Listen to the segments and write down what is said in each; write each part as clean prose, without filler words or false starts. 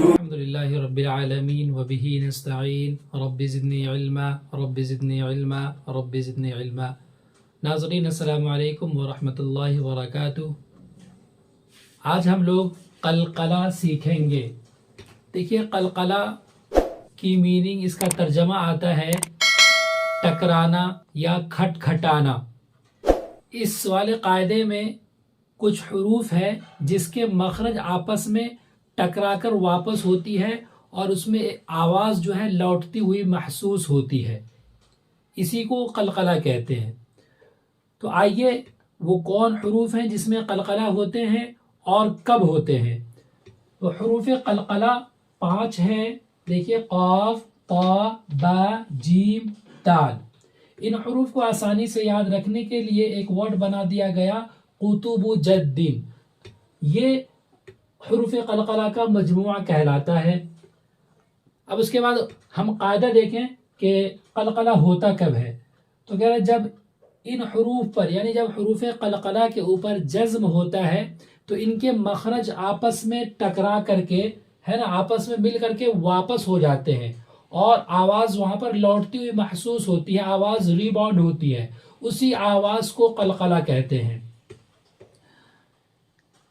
الحمدللہ رب العالمین وبہ نستعین رب زدنی علما رب زدنی علما رب زدنی علما۔ ناظرین السلام علیکم ورحمۃ اللہ وبرکاتہ۔ آج ہم لوگ قلقلہ سیکھیں گے۔ دیکھیے قلقلہ کی میننگ، اس کا ترجمہ آتا ہے ٹکرانا یا کھٹ کھٹانا۔ اس والے قاعدے میں کچھ حروف ہے جس کے مخرج آپس میں ٹکرا کر واپس ہوتی ہے اور اس میں آواز جو ہے لوٹتی ہوئی محسوس ہوتی ہے، اسی کو قلقلہ کہتے ہیں۔ تو آئیے وہ کون حروف ہیں جس میں قلقلہ ہوتے ہیں اور کب ہوتے ہیں۔ تو حروف قلقلہ 5 ہیں۔ دیکھیے قاف، طا، با، جیم، دال۔ ان حروف کو آسانی سے یاد رکھنے کے لیے ایک ورڈ بنا دیا گیا قطب جدین۔ یہ حروف قلقلہ کا مجموعہ کہلاتا ہے۔ اب اس کے بعد ہم قاعدہ دیکھیں کہ قلقلہ ہوتا کب ہے۔ تو کہہ رہے جب ان حروف پر، یعنی جب حروف قلقلہ کے اوپر جزم ہوتا ہے تو ان کے مخرج آپس میں ٹکرا کر کے، ہے نا، آپس میں مل کر کے واپس ہو جاتے ہیں اور آواز وہاں پر لوٹتی ہوئی محسوس ہوتی ہے، آواز ریباؤنڈ ہوتی ہے، اسی آواز کو قلقلہ کہتے ہیں۔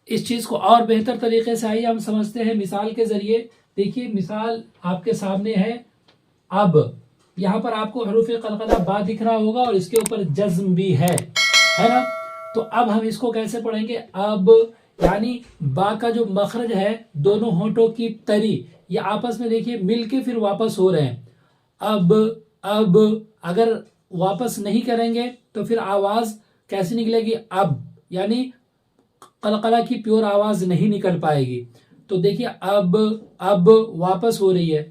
اس چیز کو اور بہتر طریقے سے آئیے ہم سمجھتے ہیں مثال کے ذریعے۔ دیکھیے مثال آپ کے سامنے ہے اب۔ یہاں پر آپ کو حروف قلقلہ با دکھ رہا ہوگا اور اس کے اوپر جزم بھی ہے نا۔ تو اب ہم اس کو کیسے پڑھیں گے؟ اب یعنی با کا جو مخرج ہے، دونوں ہونٹوں کی تری، یہ آپس میں دیکھیے مل کے پھر واپس ہو رہے ہیں۔ اب اگر واپس نہیں کریں گے تو پھر آواز کیسے نکلے گی؟ اب یعنی قلقلہ کی پیور آواز نہیں نکل پائے گی۔ تو دیکھیے اب واپس ہو رہی ہے۔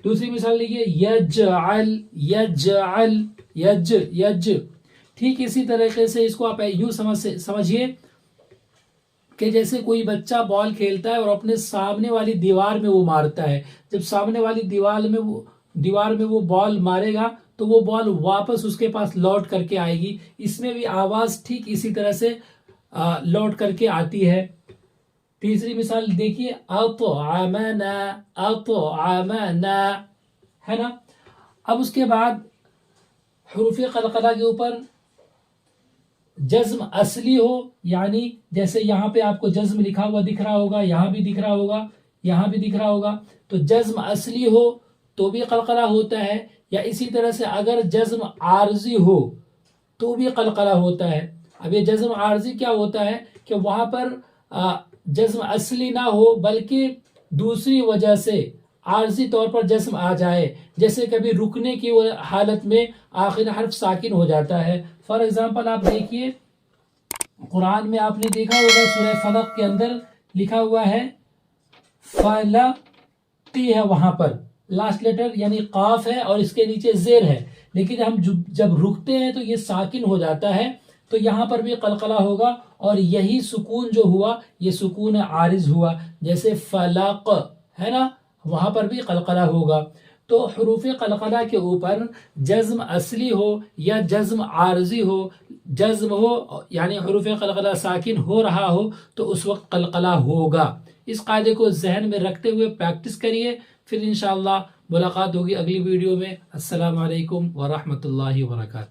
دوسری مثال لیجیے یجعل، یجعل، یج۔ ٹھیک اسی طریقے سے اس کو آپ یوں سمجھیے کہ جیسے کوئی بچہ بال کھیلتا ہے اور اپنے سامنے والی دیوار میں وہ مارتا ہے۔ جب سامنے والی دیوار میں وہ بال مارے گا تو وہ بال واپس اس کے پاس لوٹ کر کے آئے گی۔ اس میں بھی آواز ٹھیک اسی طرح سے لوٹ کر کے آتی ہے۔ تیسری مثال دیکھیے اطعمنا، اطعمنا، ہے نا۔ اب اس کے بعد حروف قلقلہ کے اوپر جزم اصلی ہو، یعنی جیسے یہاں پہ آپ کو جزم لکھا ہوا دکھ رہا ہوگا، یہاں بھی دکھ رہا ہوگا، یہاں بھی دکھ رہا ہوگا، تو جزم اصلی ہو تو بھی قلقلہ ہوتا ہے، یا اسی طرح سے اگر جزم عارضی ہو تو بھی قلقلہ ہوتا ہے۔ اب یہ جزم عارضی کیا ہوتا ہے کہ وہاں پر جزم اصلی نہ ہو بلکہ دوسری وجہ سے عارضی طور پر جزم آ جائے، جیسے کبھی رکنے کی حالت میں آخر حرف ساکن ہو جاتا ہے۔ فار ایگزامپل آپ دیکھیے قرآن میں آپ نے دیکھا ہوگا سورہ فلق کے اندر لکھا ہوا ہے فلقی ہے، وہاں پر لاسٹ لیٹر یعنی قاف ہے اور اس کے نیچے زیر ہے، لیکن ہم جب رکتے ہیں تو یہ ساکن ہو جاتا ہے، تو یہاں پر بھی قلقلہ ہوگا اور یہی سکون جو ہوا یہ سکون عارض ہوا، جیسے فلق ہے نا، وہاں پر بھی قلقلہ ہوگا۔ تو حروف قلقلہ کے اوپر جزم اصلی ہو یا جزم عارضی ہو، جزم ہو یعنی حروف قلقلہ ساکن ہو رہا ہو تو اس وقت قلقلہ ہوگا۔ اس قاعدے کو ذہن میں رکھتے ہوئے پریکٹس کریے، پھر انشاءاللہ ملاقات ہوگی اگلی ویڈیو میں۔ السلام علیکم ورحمۃ اللہ وبرکاتہ۔